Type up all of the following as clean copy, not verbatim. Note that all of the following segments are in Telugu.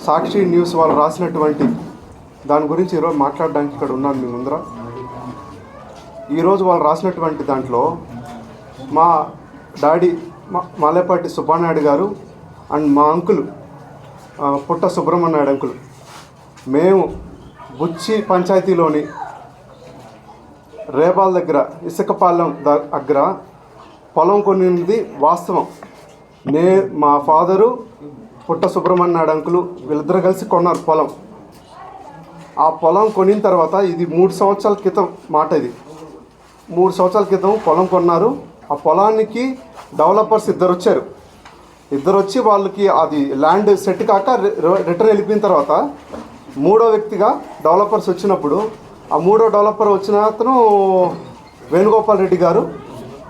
సాక్షి న్యూస్ వాళ్ళు రాసినటువంటి దాని గురించి ఈరోజు మాట్లాడడానికి ఇక్కడ ఉన్నాను మీ ముందర. ఈరోజు వాళ్ళు రాసినటువంటి దాంట్లో మా డాడీ మాలేపాటి సుబ్బానాయుడు గారు అండ్ మా అంకుల్ పుట్ట సుబ్రహ్మణ్యాయుడు అంకుల్, మేము బుచ్చి పంచాయతీలోని రేబాల్ దగ్గర ఇసుకపాలెం దగ్గర పొలం కొనింది వాస్తవం. మా ఫాదరు పుట్ట సుబ్రహ్మణ్యాయుడు అంకులు వీళ్ళిద్దరు కలిసి కొన్నారు పొలం. ఆ పొలం కొనిన తర్వాత ఇది 3 సంవత్సరాల క్రితం మాట. ఇది 3 సంవత్సరాల క్రితం పొలం కొన్నారు. ఆ పొలానికి డెవలపర్స్ ఇద్దరు వచ్చి వాళ్ళకి అది ల్యాండ్ సెట్ కాక రిటర్న్ వెళ్ళిపోయిన తర్వాత మూడో వ్యక్తిగా డెవలపర్స్ వచ్చినప్పుడు ఆ మూడో డెవలపర్ వచ్చిన అతను వేణుగోపాల్ రెడ్డి గారు,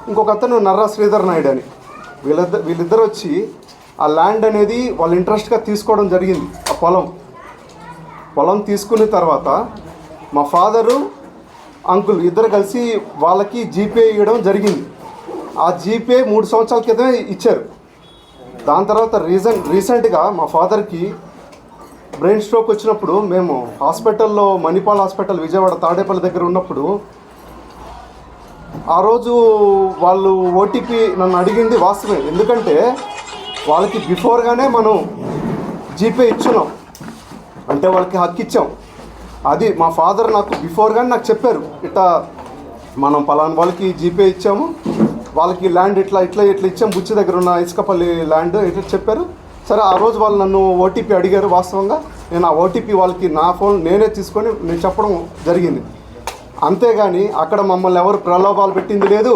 ఇంకొక అతను నర్రా శ్రీధర్ నాయుడు అని, వీళ్ళిద్దరు వచ్చి ఆ ల్యాండ్ అనేది వాళ్ళ ఇంట్రెస్ట్గా తీసుకోవడం జరిగింది. ఆ పొలం తీసుకున్న తర్వాత మా ఫాదరు అంకుల్ ఇద్దరు కలిసి వాళ్ళకి జీపే ఇవ్వడం జరిగింది. ఆ జీపే 3 సంవత్సరాల క్రితమే ఇచ్చారు. దాని తర్వాత రీసెంట్గా మా ఫాదర్కి బ్రెయిన్ స్ట్రోక్ వచ్చినప్పుడు మేము హాస్పిటల్లో మణిపాల్ హాస్పిటల్ విజయవాడ తాడేపల్లి దగ్గర ఉన్నప్పుడు ఆ రోజు వాళ్ళు ఓటీపీ నన్ను అడిగింది వాస్తవమే. ఎందుకంటే వాళ్ళకి బిఫోర్గానే మనం జీపే ఇచ్చున్నాం, అంటే వాళ్ళకి హక్కు ఇచ్చాం. అది మా ఫాదర్ నాకు బిఫోర్గానే నాకు చెప్పారు, ఇట్లా మనం పలానా వాళ్ళకి జీపే ఇచ్చాము, వాళ్ళకి ల్యాండ్ ఇట్లా ఇచ్చాము, బుచ్చి దగ్గర ఉన్న ఇసుకపల్లి ల్యాండ్ ఇట్లా చెప్పారు. సరే, ఆ రోజు వాళ్ళు నన్ను ఓటీపీ అడిగారు. వాస్తవంగా నేను ఆ ఓటీపీ వాళ్ళకి నా ఫోన్ నేనే తీసుకొని నేను చెప్పడం జరిగింది. అంతేగాని అక్కడ మమ్మల్ని ఎవరు ప్రలోభాలు పెట్టింది లేదు.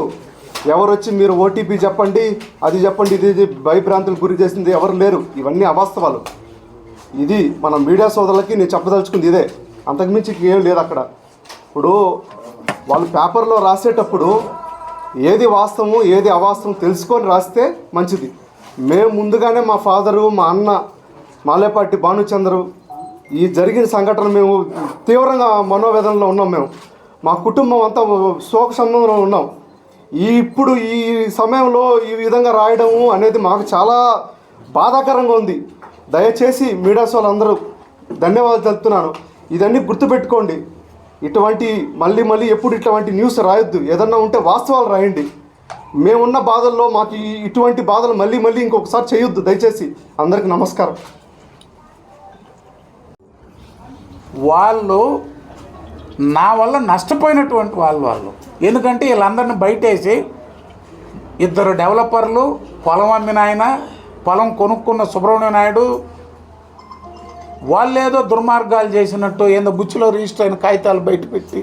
ఎవరు వచ్చి మీరు ఓటీపీ చెప్పండి, అది చెప్పండి, ఇది భయభ్రాంతులకు గురి చేసింది ఎవరు లేరు. ఇవన్నీ అవాస్తవాలు. ఇది మన మీడియా సోదరులకి నేను చెప్పదలుచుకుంది ఇదే, అంతకుమించి ఏం లేదు అక్కడ. ఇప్పుడు వాళ్ళు పేపర్లో రాసేటప్పుడు ఏది వాస్తవం ఏది అవాస్తవం తెలుసుకొని రాస్తే మంచిది. మేము ముందుగానే మా ఫాదరు, మా అన్న మాలేపాటి భానుచంద్రు ఈ జరిగిన సంఘటన మేము తీవ్రంగా మనోవేదనలో ఉన్నాం. మా కుటుంబం అంతా శోక సంబంధంలో ఉన్నాం. ఇప్పుడు ఈ సమయంలో ఈ విధంగా రాయడము అనేది మాకు చాలా బాధాకరంగా ఉంది. దయచేసి మీడియా వాళ్ళందరూ ధన్యవాదాలు తెలుపుతున్నాను. ఇదన్నీ గుర్తుపెట్టుకోండి. ఇటువంటి మళ్ళీ ఎప్పుడు ఇటువంటి న్యూస్ రాయొద్దు. ఏదన్నా ఉంటే వాస్తవాలు రాయండి. మేమున్న బాధల్లో మాకు ఇటువంటి బాధలు మళ్ళీ ఇంకొకసారి చేయొద్దు దయచేసి. అందరికీ నమస్కారం. వాళ్ళు నా వల్ల నష్టపోయినటువంటి వాళ్ళు ఎందుకంటే వీళ్ళందరినీ బయటేసి ఇద్దరు డెవలపర్లు, పొలం అమ్మిన ఆయన, పొలం కొనుక్కున్న సుబ్రహ్మణ్య నాయుడు, వాళ్ళేదో దుర్మార్గాలు చేసినట్టు ఏందో బుచ్చిలో రిజిస్టర్ అయిన కాగితాలు బయట పెట్టి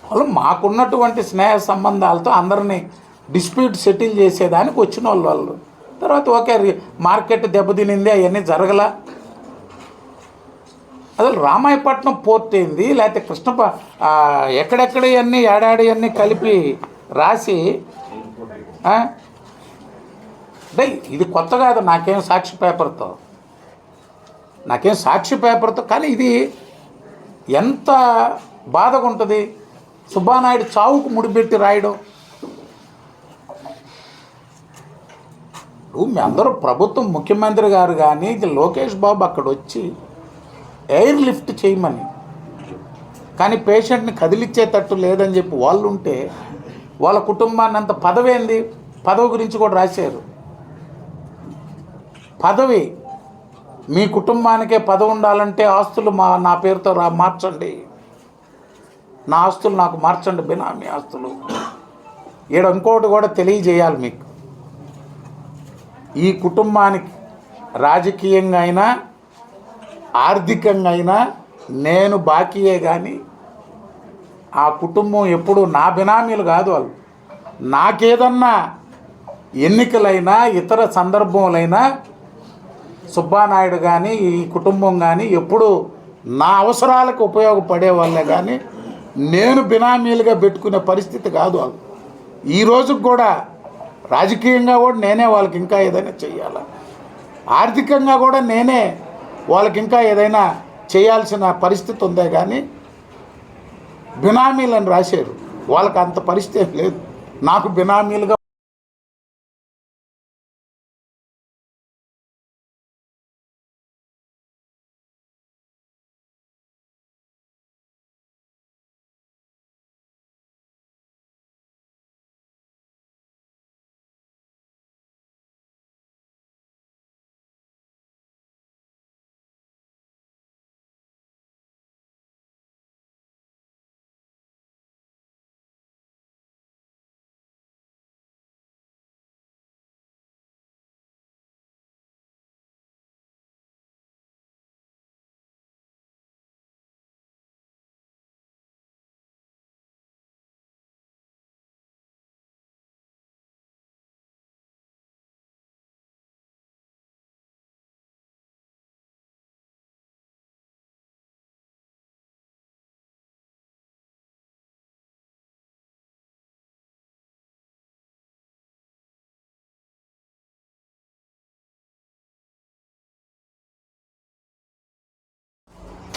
వాళ్ళు మాకున్నటువంటి స్నేహ సంబంధాలతో అందరినీ డిస్ప్యూట్ సెటిల్ చేసేదానికి వచ్చిన వాళ్ళు. తర్వాత ఓకే, మార్కెట్ దెబ్బతినింది, అవన్నీ జరగల. అసలు రామాయపట్నం పోర్ట్ ఏంది, లేకపోతే ఎక్కడెక్కడ ఇవన్నీ ఏడాడి అన్నీ కలిపి రాసి అంటే ఇది కొత్త కాదు నాకేం సాక్షి పేపర్తో కానీ ఇది ఎంత బాధగా ఉంటుంది. సుబ్బానాయుడు చావుకు ముడిపెట్టి రాయడం. మీ అందరూ ప్రభుత్వం, ముఖ్యమంత్రి గారు కానీ లోకేష్ బాబు అక్కడ వచ్చి ఎయిర్ లిఫ్ట్ చేయమని, కానీ పేషెంట్ని కదిలిచ్చేటట్టు లేదని చెప్పి వాళ్ళు ఉంటే వాళ్ళ కుటుంబాన్ని అంత పదవి గురించి కూడా రాశారు. పదవి, మీ కుటుంబానికే పదవి ఉండాలంటే ఆస్తులు నా పేరుతో మార్చండి, నా ఆస్తులు నాకు మార్చండి, బినామీ ఆస్తులు. ఈడ ఇంకోటి కూడా తెలియజేయాలి మీకు. ఈ కుటుంబానికి రాజకీయంగా అయినా ఆర్థికంగా అయినా నేను బాకీయే, కానీ ఆ కుటుంబం ఎప్పుడు నా బినామీలు కాదు. వాళ్ళు నాకేదన్నా ఎన్నికలైనా ఇతర సందర్భంలైనా సుబ్బానాయుడు కానీ ఈ కుటుంబం కానీ ఎప్పుడు నా అవసరాలకు ఉపయోగపడే వాళ్ళే, కానీ నేను బినామీలుగా పెట్టుకునే పరిస్థితి కాదు వాళ్ళు. ఈ రోజుకి కూడా రాజకీయంగా కూడా నేనే వాళ్ళకి ఇంకా ఏదైనా చెయ్యాలా, ఆర్థికంగా కూడా నేనే వాళ్ళకి ఇంకా ఏదైనా చేయాల్సిన పరిస్థితి ఉందే, కానీ బినామీలను రాశారు. వాళ్ళకి అంత పరిస్థితి లేదు. నాకు బినామీలుగా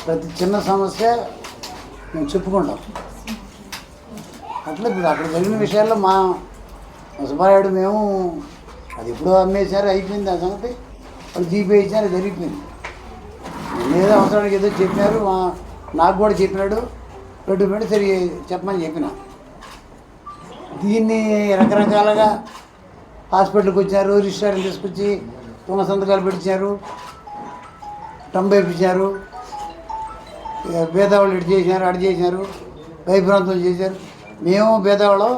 ప్రతి చిన్న సమస్య మేము చెప్పుకుంటాం. అట్లా ఇప్పుడు అక్కడ జరిగిన విషయాల్లో మా సుబ్బారాయుడు మేము అది ఎప్పుడో అమ్మేశారు, అయిపోయింది ఆ సంగతి. వాళ్ళు జీపే ఇచ్చారు, జరిగిపోయింది. ఏదో అవసరానికి ఏదో చెప్పినారు, నాకు కూడా చెప్పినాడు, పెట్టి సరి చెప్పమని చెప్పిన. దీన్ని రకరకాలుగా హాస్పిటల్కి వచ్చారు, రిజిస్టార్లు తీసుకొచ్చి దొంగ సంతకాలు పెట్టించారు, టంబేపించారు, భేదవాళ్ళు ఇటు చేసినారు, అటు చేసినారు, భయభ్రాంతులు చేశారు. మేము భేదవాళ్ళం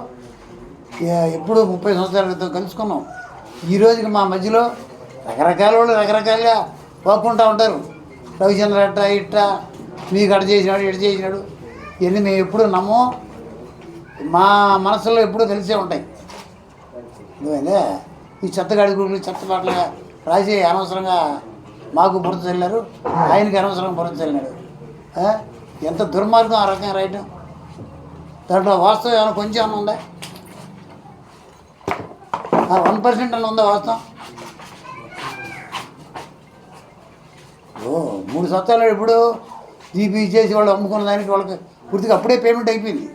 ఎప్పుడు 30 సంవత్సరాల క్రితం కలుసుకున్నాం. ఈ రోజుకి మా మధ్యలో రకరకాల వాళ్ళు రకరకాలుగా పోకుంటూ ఉంటారు. రవిచంద్ర అట్ట ఇట్ట మీకు అటు చేసినాడు, ఇటు చేసినాడు, ఇవన్నీ మేము ఎప్పుడు నమ్మం. మా మనసులో ఎప్పుడూ తెలిసే ఉంటాయి. నువ్వేందే ఈ చెత్తగాడి గురువులు చెత్త పాటలుగా రాసి అనవసరంగా మాకు బురద చల్లారు, ఆయనకి అనవసరంగా బురద చల్లినాడు. ఎంత దుర్మార్గం ఆ రకంగా రాయటం. దాంట్లో వాస్తవం ఏమైనా కొంచెం ఏమైనా ఉందా? 1% అని ఉందా వాస్తవం? 3 సంవత్సరాలు ఇప్పుడు జీపీ ఇచ్చేసి వాళ్ళు అమ్ముకున్న దానికి వాళ్ళకి పూర్తిగా అప్పుడే పేమెంట్ అయిపోయింది.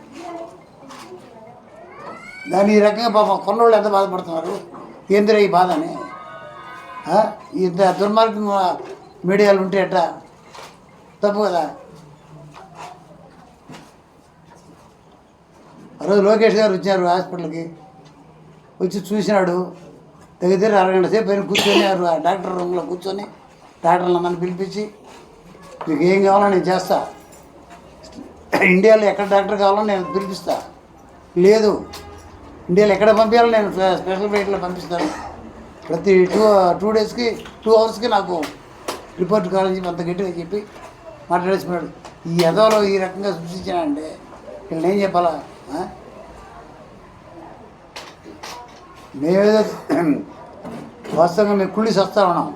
దాన్ని ఈ రకంగా పాపం కొన్నోళ్ళు ఎంత బాధపడుతున్నారు, ఏందిరా ఈ బాధ అని. ఇంత దుర్మార్గం మీడియాలు ఉంటే ఎట్టా? తప్పు కదా. ఆ రోజు లోకేష్ గారు వచ్చారు హాస్పిటల్కి, వచ్చి చూసినాడు. దగ్గర అరగంట సేపు పైన కూర్చొని ఆ డాక్టర్ రూమ్లో కూర్చొని డాక్టర్లు నన్ను పిలిపించి మీకు ఏం కావాలో నేను చేస్తా, ఇండియాలో ఎక్కడ డాక్టర్ కావాలో నేను పిలిపిస్తా, లేదు ఇండియాలో ఎక్కడ పంపించాలో నేను స్పెషల్ ఫ్లైట్లో పంపిస్తాను, ప్రతి టూ డేస్కి 2 అవర్స్కి నాకు రిపోర్ట్ కావాలని చెప్పి అంత గట్టిగా చెప్పి మాట్లాడేసుకున్నాడు. ఈ ఎదవలో ఈ రకంగా సృష్టించానంటే వీళ్ళని ఏం చెప్పాలా? మేమేదో వాస్తవంగా మేము కుళ్ళి వస్తా ఉన్నాం.